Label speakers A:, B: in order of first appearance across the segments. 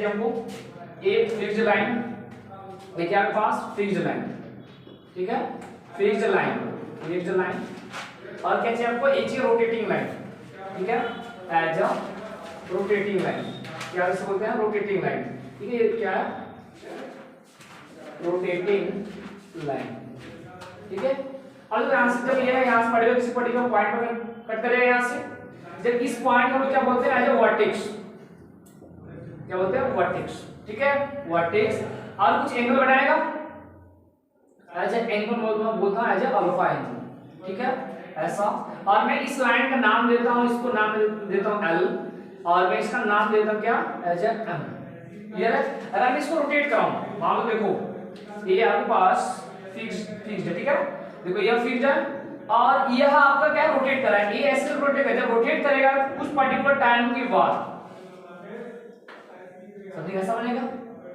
A: चाहिए हमको, एक फिक्स्ड लाइन, देखिए आपके पास फिक्स्ड लाइन, ठीक है, फिक्स्ड लाइन, फिक्स्ड लाइन, और क्या चाहिए आपको, एक चाहिए रोटेटिंग लाइन, ठीक है, एज अ रोटेटिंग लाइन, क्या इसे बोलते हैं, रोटेटिंग लाइन, ठीक है, ये क्या है, रोटेटिंग लाइन, ठीक है। और जो यहां से जब ये यहां से पड़ेगा किसी पर्टिकुलर पॉइंट पर कट करेगा यहां से, जब इस पॉइंट को क्या बोलते हैं, एज अ वर्टेक्स, क्या बोलते हैं, वर्टेक्स, ठीक है, वर्टेक्स, और कुछ एंगल बनाएगा एज ए एंगल बोलता हूं एज ए अल्फा एंगल, ठीक है, ऐसा। और मैं इस लाइन का नाम देता हूं, इसको नाम देता हूं एल, और मैं इसका नाम देता हूं क्या, एज ए एम, क्लियर है। अगर मैं इसको रोटेट कराऊं, मान लो देखो ये आपके पास फिक्स्ड है, ठीक है, देखो यह फिक्स्ड है और यह आपका क्या रोटेट कर रहा है, ये ऐसे रोटेट करेगा, जब रोटेट करेगा कुछ पर्टिकुलर टाइम के बाद समथिंग ऐसा बनेगा,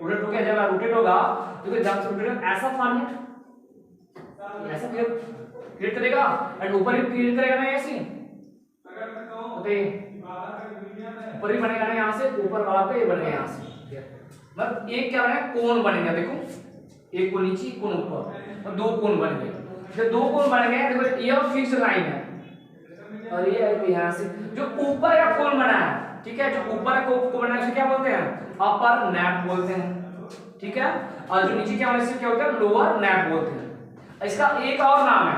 A: रोटेट हो गया, जब रोटेट होगा तो जब रोटेट ऐसा फॉर्मेट ऐसा क्रिएट करेगा एंड ऊपर भी क्रिएट करेगा ना, ऐसे ऊपर भी बनेगा ना, यहां से ऊपर वाला पे ये बनेगा, यहां से मतलब एक क्या बनेगा, कोण बनेगा, देखो एक कोण नीचे, एक कोण ऊपर, और दो कोण बन गए, जब दो कोण बन गए देखो ये फिक्स्ड लाइन है, और ये यहां से जो ऊपर का कोण बना है, ठीक है, जो ऊपर का कोण बना है उसे क्या बोलते हैं, अपर नैप बोलते हैं, ठीक है, और जो नीचे क्या बना है इसे क्या बोलते हैं, लोअर नैप बोलते हैं। इसका एक और नाम है,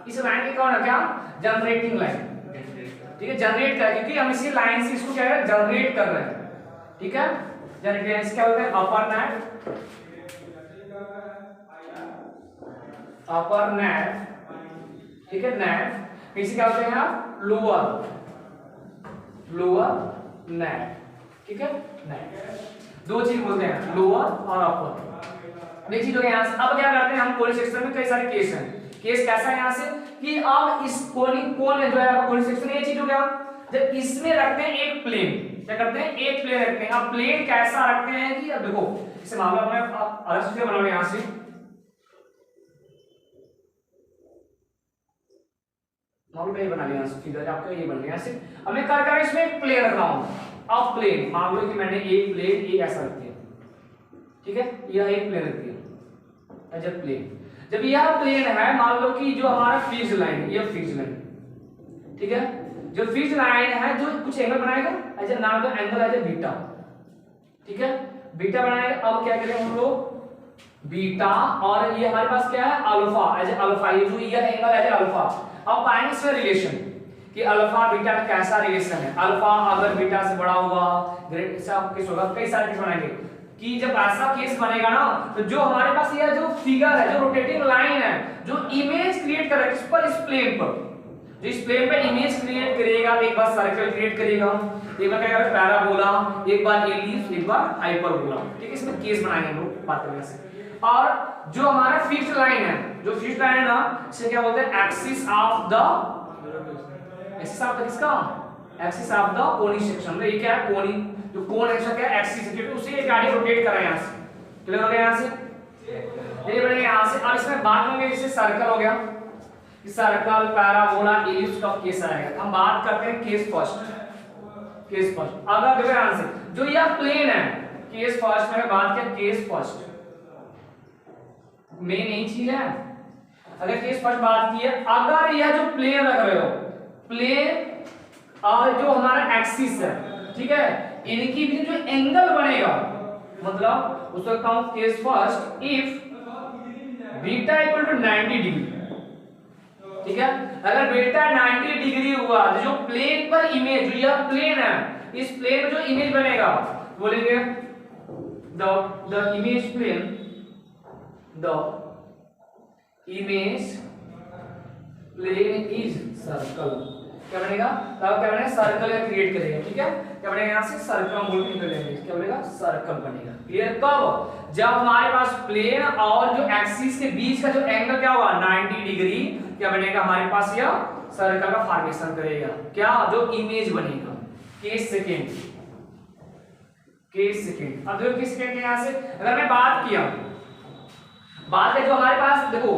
A: इस लाइन का नाम क्या, जनरेटिंग लाइन, ठीक है, जनरेट कर, क्योंकि हम इसी लाइन से इसको क्या है, जनरेट कर रहे हैं, ठीक है, जनरेट क्या बोलते हैं, अपर नैप, अपर नैप, ठीक है, नैप, इसे क्या बोलते हैं आप, लोअर, लोअर नैप, ठीक है, नैप, दो चीज बोलते हैं, लोअर और अपर। नेक्स्ट चीज हो गया यहां से, अब क्या करते हैं हम, कोनी सेक्शन में कई सारे केस हैं, केस कैसा है यहां से कि अब इस कोन में जो है कोनी सेक्शन, ये चीज हो गया, जब इसमें रखते हैं एक प्लेन, क्या करते हैं, एक प्लेन रखते हैं। अब प्लेन कैसा रखते हैं कि अब देखो इसे मामला में आप अलग से बनाओ, यहां से नॉर्मल पे बना लिया फिगर आपका, ये बन गया ऐसे। अब मैं क्या कर इसमें एक प्लेन रख रहा हूं, अब प्लेन मान लो कि मैंने एक प्लेन ये ऐसा रख दिया, ठीक है, यह एक प्लेन रख दिया एज अ प्लेन। जब यह प्लेन है, मान लो कि जो हमारा फिक्स्ड लाइन है, यह फिक्स्ड लाइन, ठीक है, जो फिक्स्ड लाइन है जो कुछ एंगल बनाएगा एज अ नाम का एंगल एज अ बीटा, ठीक है, बीटा बनाएगा। अब क्या करेंगे हम लोग, बीटा, और ये हमारे पास क्या है, अल्फा, एज अ अल्फा, ये जो यह एंगल एज अ अल्फा। अब पाएंगे इसमें रिलेशन कि अल्फा बीटा का कैसा रिलेशन है, अल्फा अगर बीटा से बड़ा होगा, ग्रेट से आप केस होगा, कई सारे केस बनाएंगे कि जब ऐसा केस बनेगा ना, तो जो हमारे पास यह जो फिगर है, जो रोटेटिंग लाइन है, जो इमेज क्रिएट कर रहा है किस पर, इस प्लेन पर, जो इस प्लेन पे इमेज क्रिएट करेगा, एक बार सर्कल क्रिएट करेगा, एक बार क्या करेगा, पैराबोला, एक बार एलिप्स, एक बार हाइपरबोला, ठीक है, इसमें केस बनाएंगे हम लोग बात करेंगे से। और जो हमारा फिक्स्ड लाइन है, जो फिक्स्ड लाइन है ना, इसे क्या बोलते हैं, axis of the, axis of the किसका, एक्सिस ऑफ द कोनी सेक्शन, ये क्या है, कोनी, जो कोण है क्या, एक्सिस है, क्योंकि उसे एक गाड़ी रोटेट कर रहा है यहां से, क्लियर हो गया यहां से, ये बढ़ेगा यहां से। अब इसमें बात होंगे जैसे सर्कल हो गया, सर्कल, पैराबोला, एलिप्स का केस आएगा। हम बात करते हैं केस फर्स्ट, केस फर्स्ट। अगर देखो यहां से जो यह प्लेन है, केस फर्स्ट में बात किया, केस फर्स्ट मेन यही चीज है। अगर केस फर्स्ट बात की है, अगर यह जो प्लेन रख रहे हो, प्लेन और जो हमारा एक्सिस है, ठीक है, इनकी भी जो एंगल बनेगा, मतलब उसका count case first if beta equal to 90 degree, ठीक है, अगर बीटा 90 डिग्री हुआ, जो प्लेन पर इमेज, जो यह प्लेन है, इस प्लेन में जो इमेज बनेगा बोलेंगे the image plane, the image plane is circle, क्या बनेगा, तब क्या बनेगा, सर्कल का क्रिएट करेगा, ठीक है, क्या बनेगा, यहां से सर्कल बोल के निकल जाएंगे, क्या बनेगा, सर्कल बनेगा। क्लियर, कब, जब हमारे पास प्लेन और जो एक्सिस के बीच का जो एंगल क्या होगा, 90 डिग्री, क्या बनेगा, हमारे पास यह सर्कल का फॉर्मेशन करेगा, क्या, जो इमेज बनेगा। Case second, case second. अब देखो केस सेकंड यहां से अगर मैं बात किया, बात है जो हमारे पास देखो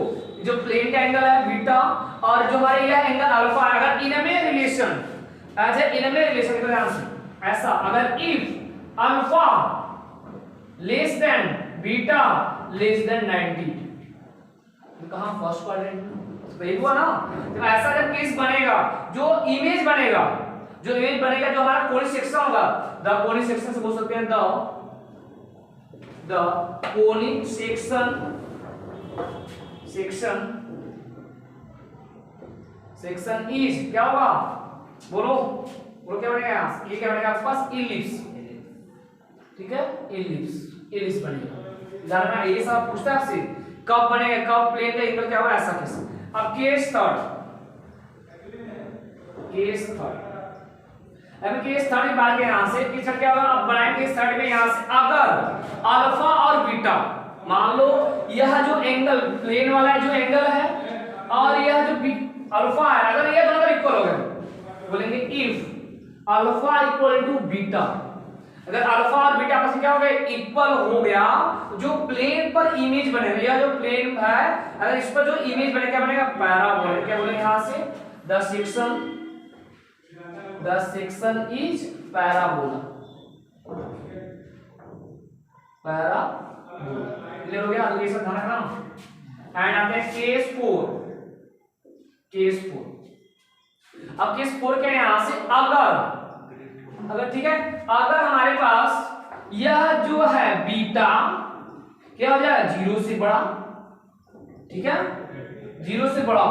A: जो प्लेन का एंगल है बीटा और जो हमारे यह एंगल अल्फा, अगर इनमें रिलेशन एज ए इनमें रिलेशन के ध्यान से ऐसा, अगर if alpha less than beta less than 90। कहां फर्स्ट क्वाड्रेंट वही हुआ ना। तो ऐसा जब केस बनेगा, जो इमेज बनेगा जो हमारा कोनिक सेक्शन होगा, द कोनिक सेक्शन से बोल सकते हैं द कोनिक सेक्शन इज क्या होगा, बोलो क्या बनेगा, ये क्या बनेगा आपके पास, इलिप्स। ठीक है, इलिप्स बनेगा। जानना ये सब पूछता है आपसे कब बनेगा, कब प्लेन का एंगल क्या होगा, ऐसा केस। अब केस थर्ड की बात है यहां से कि क्या होगा, अब बनाएंगे केस थर्ड में यहां से अगर अल्फा और बीटा, मान लो यह जो एंगल प्लेन वाला जो एंगल है और यह जो अल्फा है, अगर ये दोनों इक्वल हो गए, बोलेंगे if alpha equal to beta, अगर अल्फा और बीटा आपस में क्या हो गया, इक्वल हो गया, जो प्लेन पर इमेज बनेगा, यह जो प्लेन है अगर इस पर जो इमेज बने क्या बनेगा, पैराबोला। क्या बोलेंगे यहां से, the section is parabola. Clear हो गया, आगे सब ध्यान रखना। एंड आते हैं केस 4। अब केस 4 क्या है, यहां से अगर ठीक है, अगर हमारे पास यह जो है बीटा क्या हो जाए, 0 से बड़ा, ठीक है, 0 से बड़ा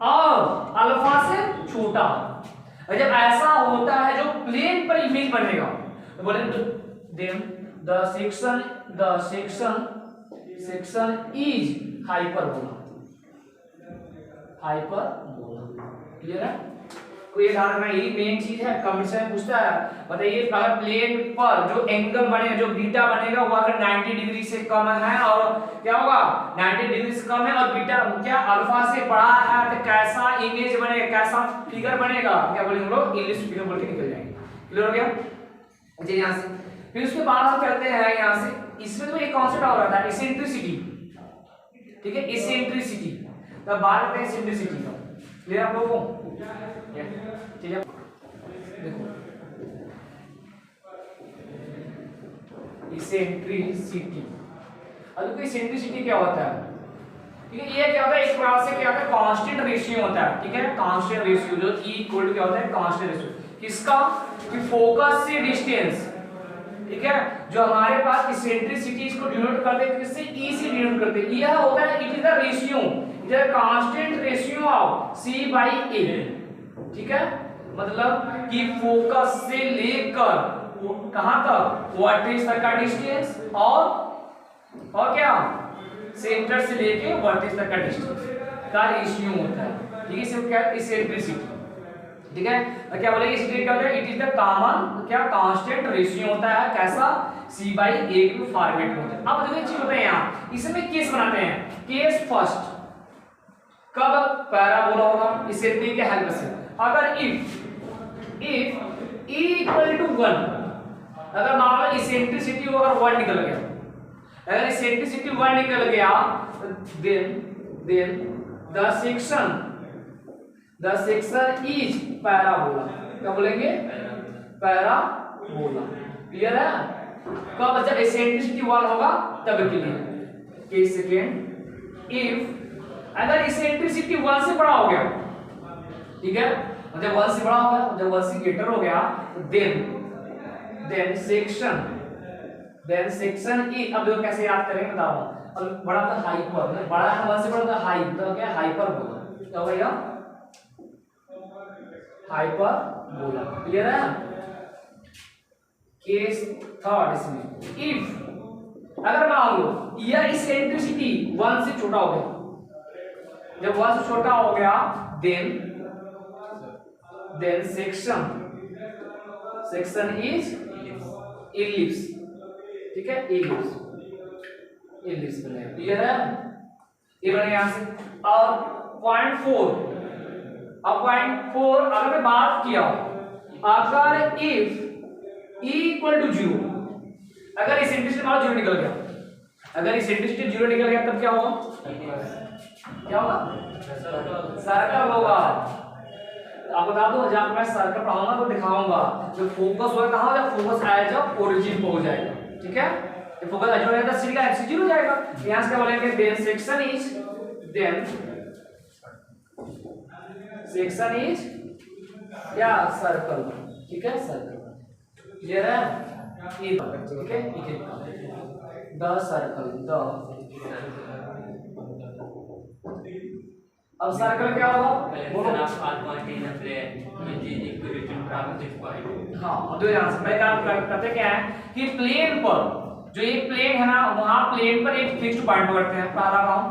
A: और अल्फा से छोटा। जब ऐसा होता है जो प्लेन पर इमेज बनेगा, तो बोलेंगे then the section is hyperbola. Clear है, कोई धारणा, यही मेन चीज है, कमीशन में पूछता है। बताइए अगर प्लेन पर जो एंगल बनेगा, जो बीटा बनेगा वो अगर 90 डिग्री से कम है और क्या होगा, 90 डिग्री से कम है और बीटा क्या अल्फा से बड़ा है, तो कैसा इमेज बनेगा, कैसा फिगर बनेगा, क्या बोलेंगे हम लोग, इलिप्स फिगर बोल के निकल जाएंगे। क्लियर हो गया जी। यहां से फिर उसके बाद हम करते हैं यहां से, इसमें तो एक कॉन्सेप्ट आ रहा था इसेंट्रिसिटी। ठीक है, इसेंट्रिसिटी, तब बात करते हैं इसेंट्रिसिटी का। क्लियर आप लोगों को, ठीक है, देखो इसेंट्रिसिटी। अब देखो इसेंट्रिसिटी क्या होता है, ठीक है, ये क्या होता है, एक प्रकार से क्या होता है, कांस्टेंट रेशियो होता है। ठीक है, कांस्टेंट रेशियो जो E इक्वल टू क्या होता है, कांस्टेंट रेशियो किसका, कि फोकस से डिस्टेंस। ठीक है, जो हमारे पास इसेंट्रिसिटी इसको डिनोट करते हैं किससे, E से डिनोट करते हैं। यह होता है, it is the ratio, it is the constant ratio of C/A। ठीक है, मतलब कि फोकस से लेकर कहां तक, वर्टेक्स तक का डिस्टेंस और क्या, सेंटर से लेके वर्टेक्स तक का डिस्टेंस का रेशियो होता है। ठीक है, इसे क्या, इसेंट्रिसिटी। ठीक है, और क्या बोलेंगे इसे क्या होता है, इट इज द कॉमन क्या, कांस्टेंट रेशियो होता है, कैसा, C/A के फॉर्मेट में होता है। अब देखो एक चीज होता है यहाँ, इसमें केस बनाते हैं, केस फर्स्ट कब पैराबोला होगा, इसेंट्रिक के हेल्प से। अगर इफ E इक्वल टू 1, अगर मान लो इसेंट्रिसिटी अगर 1 निकल गया, अगर इसेंट्रिसिटी 1 निकल गया, then the section is parabola. क्या बोलेंगे, पैराबोला। क्लियर है, कब, जब इसेंट्रिसिटी 1 होगा तब के लिए। केस सेकंड, इफ अगर इसेंट्रिसिटी 1 से बड़ा हो गया, ठीक है, जब 1 से बड़ा हो गया, जब 1 से ग्रेटर हो गया, देन सेक्शन ई। अब देखो कैसे याद करेंगे बताओ, अब बड़ा था हाइपर, बड़ा है 1 से बड़ा था हाई, तो क्या हाइपर बोला, क्या होगा, हाइपर बोला। क्लियर है, केस थर्ड इसमें, इफ अगर मान लो यह इसेंट्रिसिटी 1 से छोटा हो गया, जब 1 से छोटा हो गया, देन सेक्शन इज इलिप्स। ठीक है, इलिप्स बनेगा। क्लियर है, ये बनेगा यहां से। और पॉइंट 4, अब पॉइंट 4 अगर मैं बात किया, अगर इफ E इक्वल टू 0, अगर इसेंट्रिसिटी मान 0 निकल गया, अगर इसेंट्रिसिटी 0 निकल गया तब क्या होगा, सर्कल होगा। आपको बता दो, जब मैं सर्कल पढ़ाऊंगा तो दिखाऊंगा, जो फोकस होगा कहां, जब फोकस आया जब ओरिजिन पे हो जाएगा। ठीक है, ये फोकस जो है 10 का x 0 हो जाएगा। यहां से क्या बोलेंगे, देन सेक्शन इज क्या, सर्कल, ठीक है, सर्कल क्लियर है, ठीक है, द सर्कल, द अब सर्कल क्या होगा, बोलो हाँ। दो ध्यान से मैं काम करते क्या है कि प्लेन पर, जो ये प्लेन है ना, वहां प्लेन पर एक फिक्स्ड पॉइंट पकड़ते हैं। पहला काम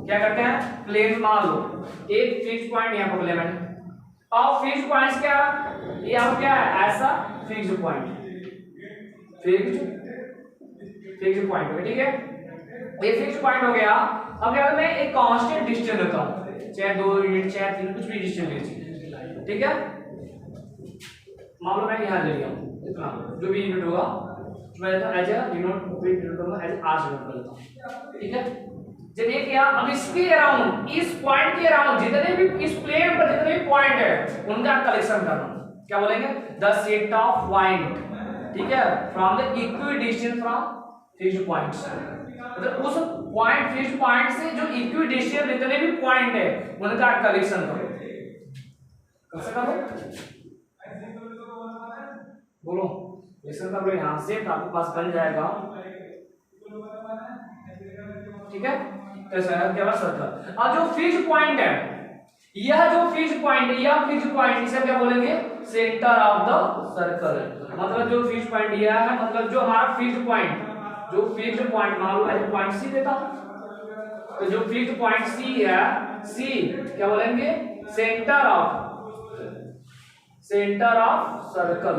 A: क्या करते हैं, प्लेन मान लो एक फिक्स्ड पॉइंट यहां पकड़ लिया मैंने, और फिक्स्ड पॉइंट्स क्या, ये अब क्या है, ऐसा फिक्स्ड पॉइंट, फिक्स्ड पॉइंट हो गया, ठीक है, ये फिक्स्ड पॉइंट हो गया। अब क्या मैं एक कांस्टेंट डिस्टेंस लेता हूं, चाहे 2 यूनिट चाहे 3, कुछ भी डिस्टेंस लीजिए, ठीक है। मान लो मैं यहां ले लिया इतना, जो भी यूनिट होगा मैं एज अ यूनिट करूंगा, एज आर यूनिट कर लेता हूं, ठीक है। जब ये किया, अब इसके अराउंड, इस पॉइंट के अराउंड जितने भी इस प्लेन पर जितने भी पॉइंट है उनका कलेक्शन करना, क्या बोलेंगे, द सेट ऑफ पॉइंट, ठीक है, from the equidistance from fixed points, मतलब उस पॉइंट फिक्स्ड पॉइंट से जो इक्विडिस्टेंस जितने भी पॉइंट है उनका कलेक्शन करो, कैसे करो, बोलो, कलेक्शन कर लो यहां से, तो आपके पास बन जाएगा, ठीक है, ऐसा है क्या सर्कल। और जो फिक्स्ड पॉइंट है, यह जो फिक्स्ड पॉइंट है, यह फिक्स्ड पॉइंट इसे क्या बोलेंगे, सेंटर ऑफ द सर्कल, मतलब जो फिक्स्ड पॉइंट यह है, मतलब जो हमारा फिक्स्ड पॉइंट, जो फिक्स्ड पॉइंट मान लो एज पॉइंट सी देता हूं, तो जो फिक्स्ड पॉइंट सी है, सी क्या बोलेंगे, सेंटर ऑफ सर्कल।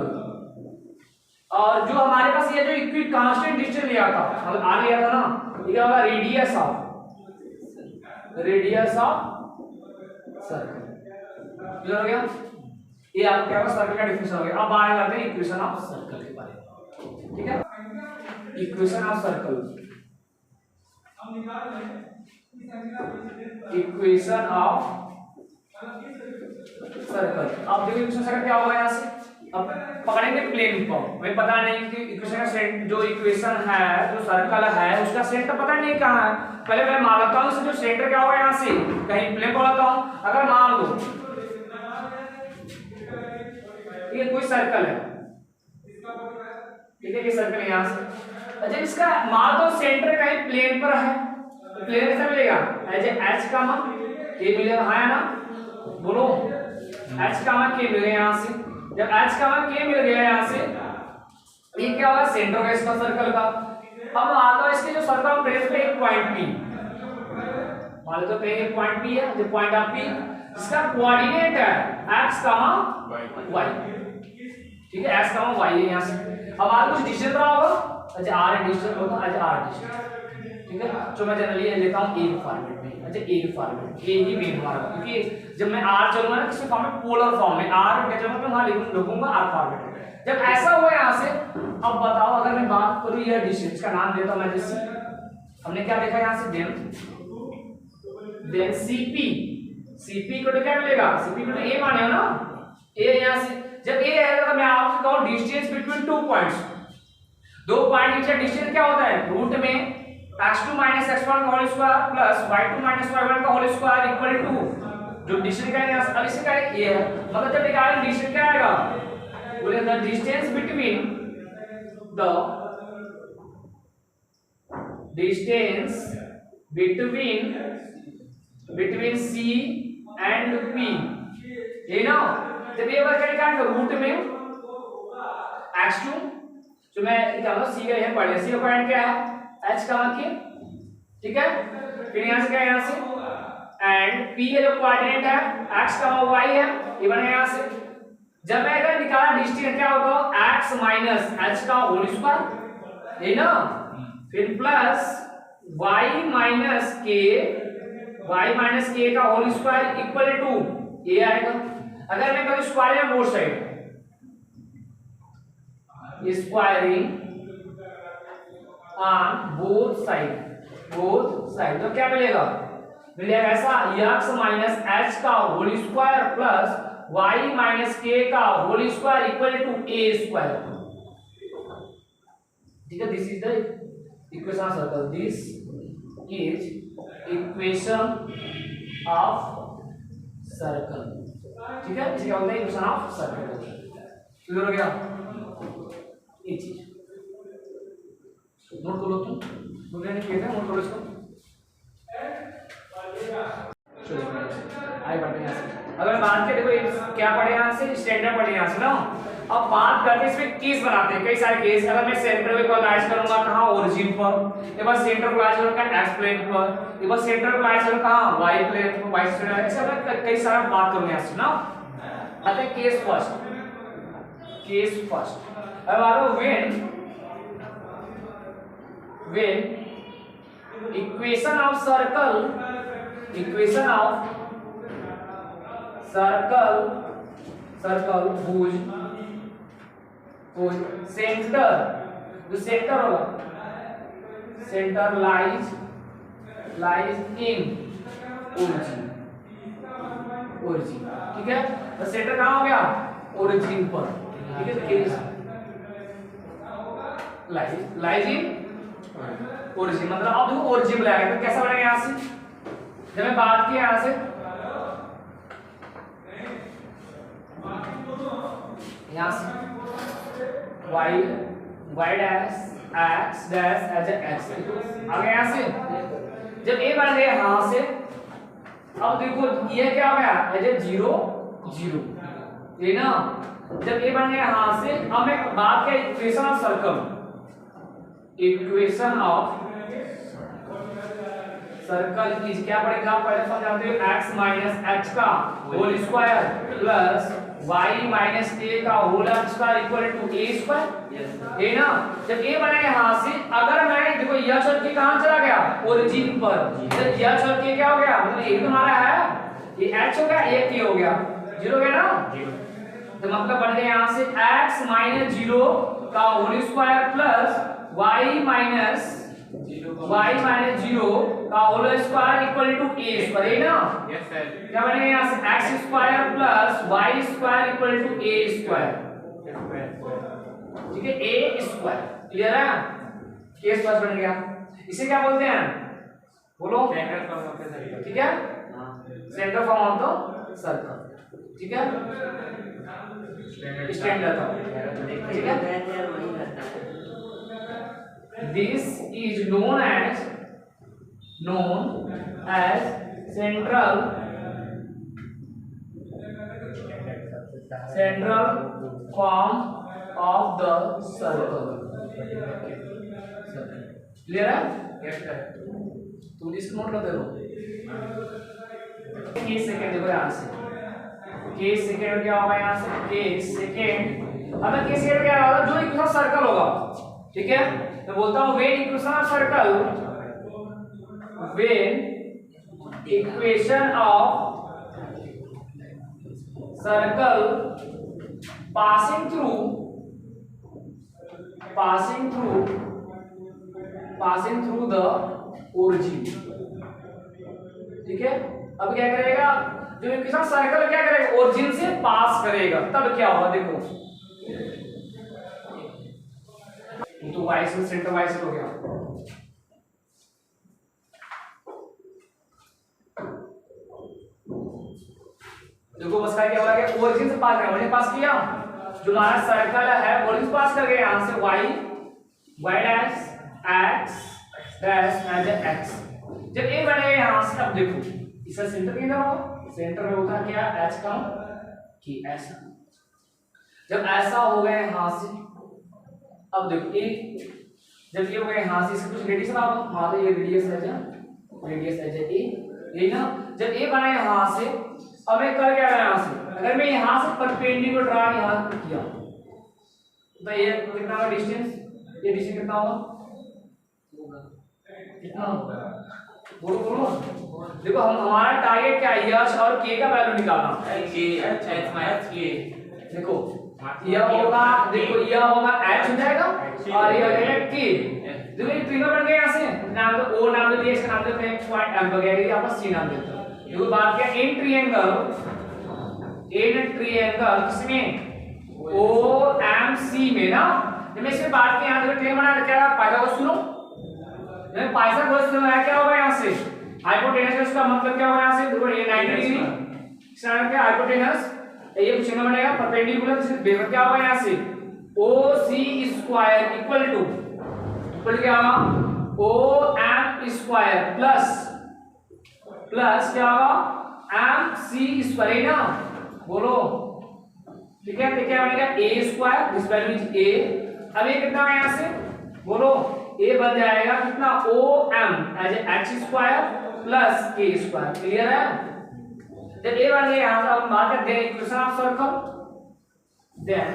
A: और जो हमारे पास ये जो इक्वि कांस्टेंट डिस्टेंस लिया था, मतलब आर लिया था ना, ये क्या होगा, रेडियस ऑफ सर्कल, क्लियर हो गया, ये आपको क्या होगा, सर्कल का डिफिनेशन हो गया। अब बात करते हैं इक्वेशन ऑफ सर्कल के बारे में, ठीक है, equation of circle, equation of circle. अब देखो इक्वेशन सर्कल क्या होगा, यहां से अब पकड़ेंगे प्लेन को, हमें पता नहीं कि इक्वेशन का सेंटर, जो इक्वेशन है, जो सर्कल है उसका सेंटर पता नहीं कहां है, पहले मैं मान लेता हूं जो सेंटर क्या होगा, यहां से कहीं प्लेन को लेता हूं। अगर मान लो ये कोई सर्कल है, ठीक है, ये सर्कल यहां से, अच्छा इसका मान लो सेंटर कहीं प्लेन पर है, तो प्लेन कैसे मिलेगा, एज एच कामा के मिलेगा, है ना, बोलो एच कामा के मिलेगा यहां से। जब h का मान k मिल गया यहां से, ये क्या होगा, सेंटर होगा इसका सर्कल का। अब मान लो इसके जो सर्कल प्लेन पे एक पॉइंट p, मान लो तो पे एक पॉइंट p है, जो पॉइंट ऑफ p इसका कोऑर्डिनेट है x, y, ठीक है, x, y है यहां से। अब आगे कुछ डिस्टेंस रहा होगा, अच्छा r डिस्टेंस होगा, अच्छा r डिस्टेंस, ठीक है, तो मैं जनरली ये लेता हूं a फॉर्मेट में, अच्छा a format, a he main हमारा, क्योंकि जब मैं r चलूंगा ना किसी फॉर्म में, पोलर फॉर्म में r क्या चलूंगा, मैं वहां लिखूंगा r फॉर्मेट। जब ऐसा हुआ यहां से, अब बताओ अगर मैं बात करूं यह डिस्टेंस का नाम देता हूं मैं, जैसे हमने क्या देखा यहां से, देन cp को तो क्या मिलेगा, cp को तो a माने हो ना, a यहां से जब a है तो मैं आपसे कहूं डिस्टेंस बिटवीन 2 पॉइंट्स, दो पॉइंट के बीच डिस्टेंस क्या होता है, रूट में x2 - x1 का whole square plus y2 - y1 का होल स्क्वायर इक्वल टू जो डिस्टेंस का है, अब इसे क्या है, ये है, मतलब जब निकालें डिस्टेंस क्या आएगा, बोले the distance between c and p, ये ना, जब ये वर्ग निकालेंगे रूट में x2, जो मैं क्या बोला, c का यह पॉइंट है, c का पॉइंट क्या है, h का मान k, ठीक है, फिर यहां से क्या है, यहां से एंड p है जो कोऑर्डिनेट है, x का y है, ये बनेगा यहां से। जब मैं अगर निकाला डिस्टेंस क्या होगा, x माइनस h का होल स्क्वायर, है ना, फिर प्लस y माइनस k का होल स्क्वायर इक्वल टू ये आएगा। अगर मैं करूं स्क्वायर में both side, squaring on both side, तो क्या मिलेगा, मिलेगा ऐसा, x माइनस h का whole square plus y minus k का whole square equal to a square, ठीक है, this is the equation of circle, this is equation of circle. ठीक है, इसे क्या बोलते हैं, इक्वेशन ऑफ सर्कल। क्लियर हो गया ये चीज, नोट कर लो तुम, तुमने नहीं किया था, नोट करो इसको। आई बढ़ते यहाँ से, अगर बात करें देखो क्या पढ़े यहाँ से, स्टैंडर्ड पढ़े यहाँ से ना। अब बात करते हैं इसमें केस बनाते हैं, कई सारे केस। अगर मैं सेंटर को लाइज करूंगा कहाँ, ओरिजिन पर, एक बार सेंटर को लाइज करूंगा एक्स प्लेन पर, एक बार सेंटर को लाइज करूंगा कहाँ, वाई प्लेन पर, वाई प्लेन। ऐसे मैं कई सारा बात करूंगा यहाँ से ना। आते हैं केस फर्स्ट, केस फर्स्ट। अब आ रहा when equation of circle, equation of circle whose center, जो सेंटर होगा, सेंटर lies in origin, ठीक है। तो सेंटर कहाँ हो गया, ओरिजिन पर, ठीक है। केस lies in ओरिजिन, मतलब अब देखो ओरिजिन बनाएगा तो कैसा बनेगा यहाँ से, जब मैं बात की यहाँ से y dash x dash as x आ गया यहाँ से। जब a बन गया यहाँ से, अब देखो ये क्या हो गया, एज ए 0 0, ये ना। जब a बन गया यहाँ से, अब मैं बात किया equation of circle, equation of circle is क्या पड़ेगा, पहले फॉर्म जानते हो, x माइनस h का whole square plus y minus a का whole square equal to a square, है ना। जब a बना यहां से, अगर मैं देखो यह छोड़ के कहां चला गया, ओरिजिन पर, जब यह छोड़ के क्या हो गया, मतलब एक तुम्हारा है, ये h हो गया, एक ये हो गया, 0 हो गया ना। तो मतलब बन गया यहां से x माइनस 0 का whole square plus y minus 0 का whole square equal to a square, है ना। Yes sir. क्या बनेगा यहां से x square plus y square equal to a square, ठीक है, a स्क्वायर। क्लियर है, a स्क्वायर बन गया। इसे क्या बोलते हैं, बोलो, centre form of the circle, ठीक है। Centre form of the circle, ठीक है, स्टैंडर्ड, ठीक है। This is known as central form of the circle। Clear है, तुम इसको नोट कर दो। के सेकंड देखो यहाँ से, के सेकंड क्या होगा यहाँ से, के सेकंड, अगर के सेकंड क्या होगा, जो इक्वेशन सर्कल होगा, ठीक है। मैं बोलता हूं when equation of circle, when equation of circle passing through the origin, ठीक है। अब क्या करेगा, जो इक्वेशन सर्कल क्या करेगा, ओरिजिन से पास करेगा, तब क्या होगा देखो, तो y से सेंटर y से हो गया, देखो बस का क्या हो गया, ओरिजिन से पास किया, पास किया, जो हमारा सर्कल है ओरिजिन से पास कर गया, यहां से y dash x dash as x। जब a बनेगा यहां से, अब देखो इसका सेंटर किधर होगा, सेंटर में होता क्या, h का कि ऐसा। जब ऐसा हो गया यहां से, अब देखो ए, जब ये हो गया यहां से, इसका कुछ रेडियस ना हो, हाँ तो ये रेडियस है, रेडियस है ए, ये ना। जब ए बना यहां से, अब मैं कर क्या रहा यहां से, अगर मैं यहां से परपेंडिकुलर ड्रा यहां किया, तो ये कितना होगा डिस्टेंस, ये डिस्टेंस कितना होगा, कितना होगा, बोलो बोलो। देखो हमारा टारगेट क्या है, यश और के का वैल्यू निकालना, h माइनस k। देखो यह होगा, देखो यह होगा h हो जाएगा और यह हो जाएगा k। देखो ये तीनों बन गए यहां से, नाम तो o नाम दे दिया, इसका नाम देते हैं पॉइंट m वगैरह, ये आपस c नाम देते हैं। देखो बात क्या, इन ट्रायंगल किसमें, OMC में ना, जब मैं इसमें बात की यहाँ ट्रेन बना क्या पाइथागोरस सुनो जब पाइथागोरस बनाया क्या होगा यहाँ से हाइपोटेनस का मतलब क्या होगा यहाँ से देखो ये 90 डिग्री स्टैंड पे हाइपोटेनस ये कुछ नहीं बनेगा परपेंडिकुलर तो सिर्फ क्या होगा यहाँ से OC स्क्वायर इक्वल क्या होगा OM स्क्वायर प्लस क्या होगा MC स्क्वायर ना बोलो ठीक है तो क्या बनेगा A square this value is A अब ये कितना है यहाँ से बोलो A बन जाएगा कितना OM as H square plus K square clear है जब A बन गया यहाँ से हम बात करते हैं equation of circle then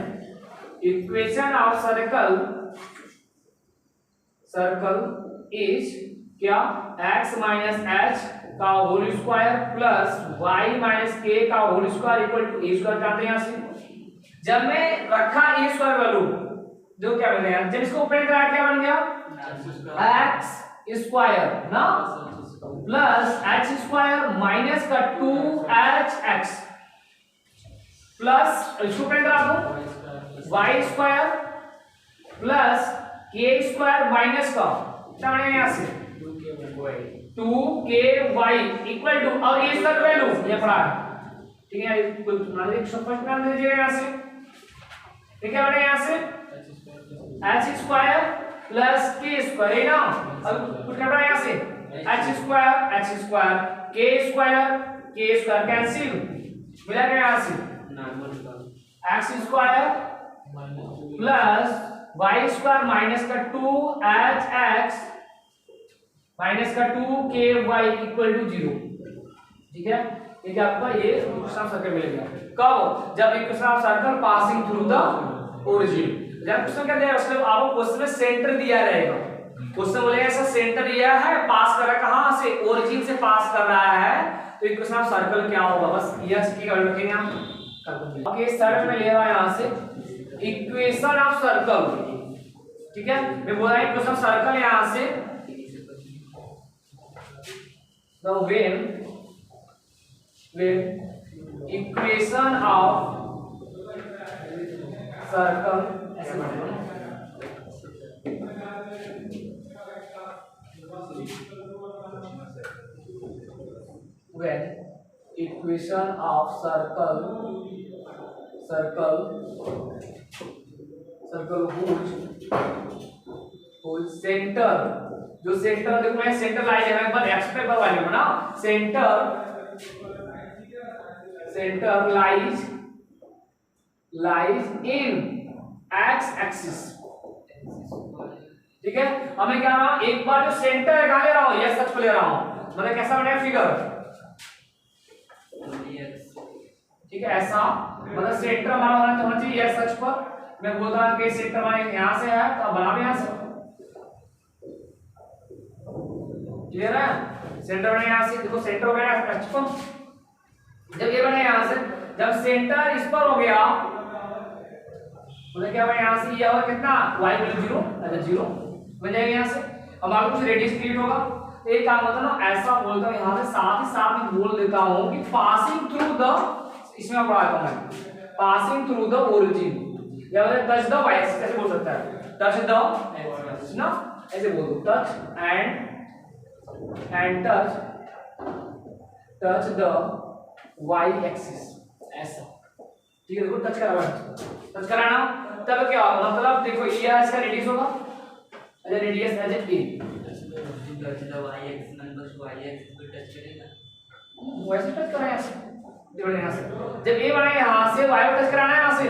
A: equation of circle is क्या x माइनस h का whole square plus y minus k का whole square equal to a square जानते हैं यहाँ से जब मैं रखा a स्क्वायर वैल्यू जो क्या बन गया जब इसको ओपन करा क्या बन गया x स्क्वायर ना प्लस h स्क्वायर माइनस का 2hx प्लस इसको ओपन करा दो y square plus k square minus का क्या बनेगा यहाँ से 2ky इक्वल टू और ये स्क्वायर वैल्यू ये पड़ा है ठीक है कुछ मान लीजिए स्पष्ट कर दीजिएगा यहाँ से ठीक है बनेगा यहाँ से h square plus k square है ना अब कुछ कर रहा है यहाँ से h square k square cancel मिला क्या यहाँ से x square plus y square minus का 2hx माइनस का 2ky इक्वल टू 0 ठीक है ये क्या आपका ये इक्वेशन ऑफ सर्कल मिलेगा कब जब equation of circle passing through the origin जब क्वेश्चन क्या दिया उसमें आपको क्वेश्चन में सेंटर दिया रहेगा क्वेश्चन बोलेगा ऐसा सेंटर दिया है पास कर रहा है कहां से ओरिजिन से पास कर रहा है तो इक्वेशन ऑफ सर्कल क्या होगा बस यस की वैल्यू रखेंगे हम ओके सर्कल में ले रहा है यहां से इक्वेशन ऑफ सर्कल ठीक है मैं बोल रहा हूं इक्वेशन ऑफ सर्कल यहां से now when equation of circle when equation of circle whose center जो सेंटर देखो मैं सेंटर लाइन है एक बार एक्स पेपर वाले में ना centre lies in x axis ठीक है अब मैं क्या रहा हूं एक बार जो सेंटर है कहां ले रहा हूं यस सच को ले रहा हूं मतलब कैसा बनेगा फिगर ठीक है ऐसा मतलब सेंटर हमारा होना चाहिए यस सच पर मैं बोल रहा हूं कि सेंटर हमारे यहां से है तो बना यहां से क्लियर है सेंटर बने यहां से देखो सेंटर हो गया एच पर जब ये बने यहां से जब सेंटर इस पर हो गया तो क्या बने यहां से ये होगा कितना y इक्वल 0 अच्छा 0 बन जाएगा यहां से अब आपको कुछ रेडियस क्रिएट होगा तो एक काम होता है ना ऐसा बोलता हूं यहां से साथ ही साथ में बोल देता हूं कि पासिंग थ्रू द इसमें पढ़ाता हूं मैं पासिंग थ्रू द ओरिजिन या टच द y एक्सिस कैसे बोल सकता है टच द ना ऐसे बोल दो touch and touch the y axis ऐसा ठीक है देखो टच कराना तब क्या होगा मतलब देखो ये इसका रेडियस होगा अच्छा radius as A touch the y axis number y axis को टच करेगा वैसे टच करें ऐसे देखो यहां से जब ये बना यहां से y को टच कराना है यहां से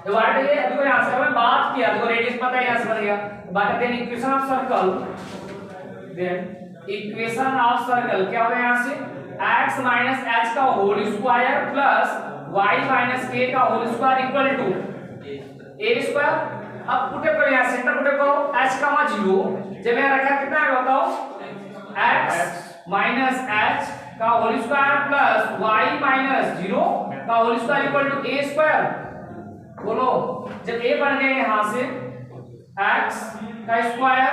A: तो y ये देखो यहां से हमने बात किया देखो रेडियस पता है यहां से बन गया बात करते हैं equation of circle then equation of circle क्या होगा यहां से x माइनस h का whole square plus y minus k का whole square equal to a square अब पुट करो यहां सेंटर पुट करो h का 0 जब मैं रखा कितना है बताओ x माइनस h का whole square plus y minus 0 का whole square equal to a square बोलो जब a बन गए यहां से x का स्क्वायर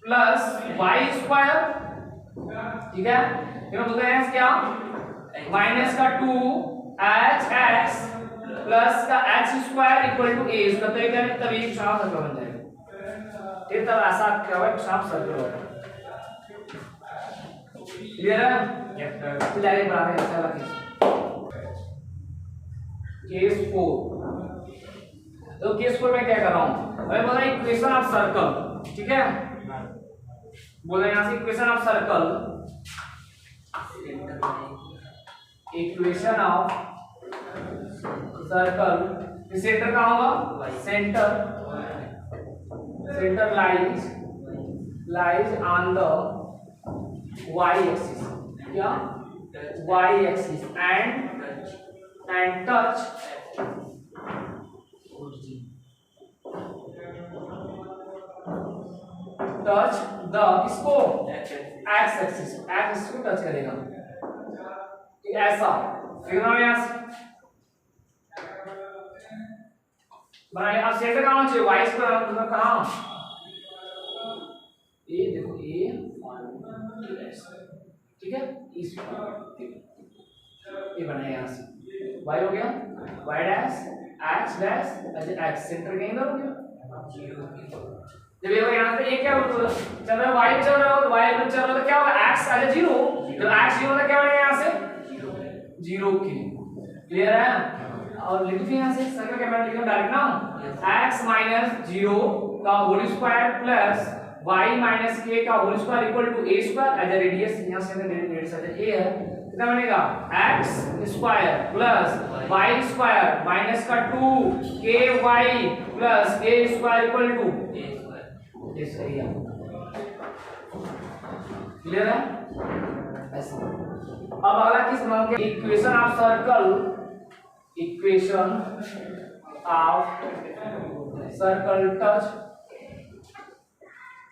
A: प्लस y स्क्वायर ठीक है फिर बोलते हैं क्या माइनस का 2hx प्लस का h square equal to a इसका तो क्या है, तब एक शार्प सर्कल बन जाएगा। ठीक, तब ऐसा क्या होगा, शार्प सर्कल होगा। क्लियर है? तो डायरेक्ट बनाते हैं चला केस 4। तो केस 4 में क्या कर रहा हूं, मैं बोल रहा हूं इक्वेशन ऑफ सर्कल। ठीक है, बोल रहे हैं यहां से equation of circle, equation of circle. Centre कहां होगा, centre lies on the y axis, क्या y axis and touch the इसको x एक्सिस को टच करेगा। ऐसा फिगर में यहां से बना लिया। अब सेंटर कहां होना चाहिए, y स्क्वायर मतलब कहां, ए देखो ए, ठीक है, इस ये बना यहां से y हो गया, y dash x dash x centre के इधर हो गया। जब ये यहां से ये क्या चल रहा है, y चल रहा है, y चल रहा है तो क्या होगा, x आ जाए 0। जब x 0 तो क्या बनेगा यहां से 0 की। क्लियर है? और लिख दीजिए यहां से सर्कल का मैंने लिखा डायरेक्ट ना, x माइनस 0 का whole square plus y minus k का whole square equal to a square as a radius. यहां से रेडियस a है, कितना बनेगा x square plus y square minus का 2ky plus a square equal to a square. Clear है? ऐसे अब अगला किस नाम के equation of circle, equation of circle touch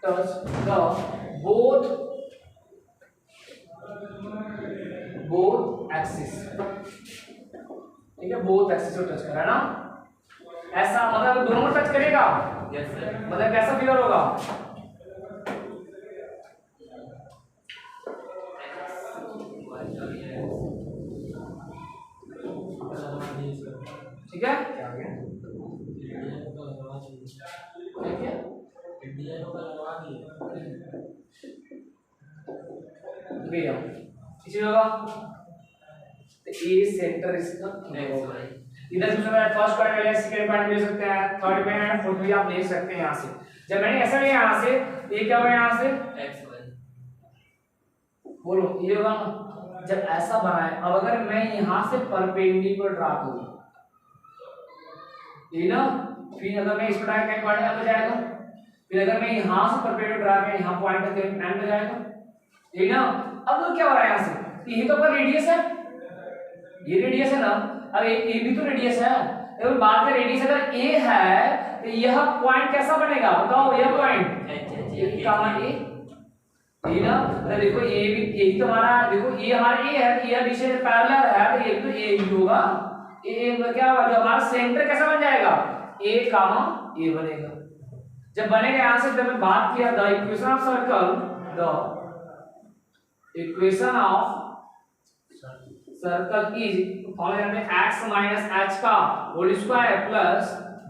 A: the both axis. ठीक है, बोथ एक्सिस को टच करा ना, ऐसा मतलब दोनों टच करेगा। Yes sir. मतलब कैसा फिगर होगा, ठीक है, इसी होगा तो ए सेंटर इसका इधर से फर्स्ट पॉइंट ले, सेकंड पॉइंट ले सकते हैं, थर्ड में एंड फोर्थ भी आप ले सकते हैं। यहां से जब मैंने ऐसा लिया यहां से, ये क्या होगा यहां से x y, बोलो ये होगा जब ऐसा बनाए। अब अगर मैं यहां से परपेंडिकुलर ड्रा करूं ये ना, फिर अगर मैं इस पर क्या पॉइंट आ जाएगा, फिर अगर मैं यहां से परपेंडिकुलर ड्रा करें यहां पॉइंट तक एंड हो जाएगा ये ना। अब तो क्या हो रहा है यहां से, ये तो पर रेडियस है, ये रेडियस है ना, अब ये भी तो रेडियस है। अगर बात करें रेडियस अगर a है तो यह पॉइंट कैसा बनेगा बताओ, यह पॉइंट ये ना, अरे देखो ये भी यही तुम्हारा, देखो ये हमारा a है तो ये बी से पैरेलल है तो ये तो a ही होगा। a मतलब क्या होगा, जो हमारा सेंटर कैसा बन जाएगा a कामा a बनेगा। जब बनेगा यहां से, जब मैं बात किया the equation of circle, the equation of circle is formula में x माइनस h का whole square plus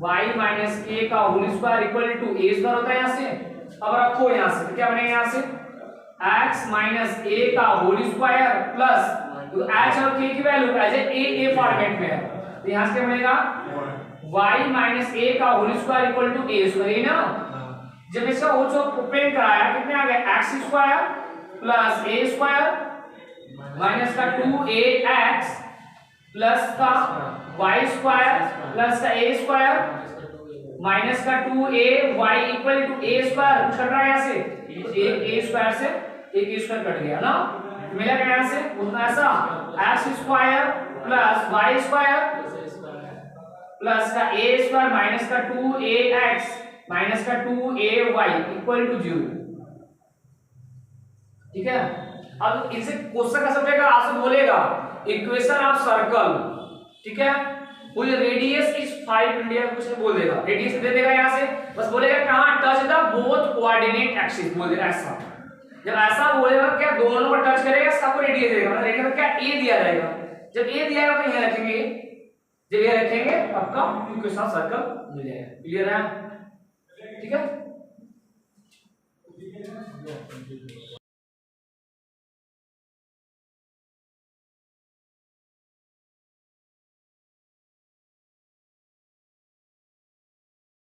A: y minus k का whole square equal to a square होता है यहां से। अब रखो यहां से तो क्या बनेगा यहां से x माइनस a का होल स्क्वायर प्लस तो h और k की वैल्यू एज ए फॉर्मेट में है तो यहां से क्या बनेगा y माइनस a का whole square equal to a square ना। जब इसका होल स्क्वायर ओपन कराया कितने आ गए x square plus a square minus का 2ax प्लस का y स्क्वायर प्लस का a स्क्वायर माइनस का 2ay equal to a square cut रहा है यहां से, एक a स्क्वायर से एक a स्क्वायर कट गया ना, मिला क्या यहां से उतना ऐसा x square plus y square plus का a स्क्वायर माइनस का 2ax माइनस का 2ay इक्वल टू 0। ठीक है, अब इनसे क्वेश्चन का सब्जेक्ट आपसे बोलेगा इक्वेशन ऑफ सर्कल, ठीक है, वो रेडियस इज 5 इंडिया कुछ बोल देगा, रेडियस दे देगा यहां से, बस बोलेगा कहां touch the both coordinate axis बोल देगा ऐसा। जब ऐसा बोलेगा क्या दोनों को टच करेगा सबको रेडियस देगा, मतलब रेडियस क्या a दिया जाएगा। जब a दिया जाएगा तो यहां रखेंगे जब ये रखेंगे आपका क्यू के साथ सर्कल मिल जाएगा। क्लियर है? ठीक है।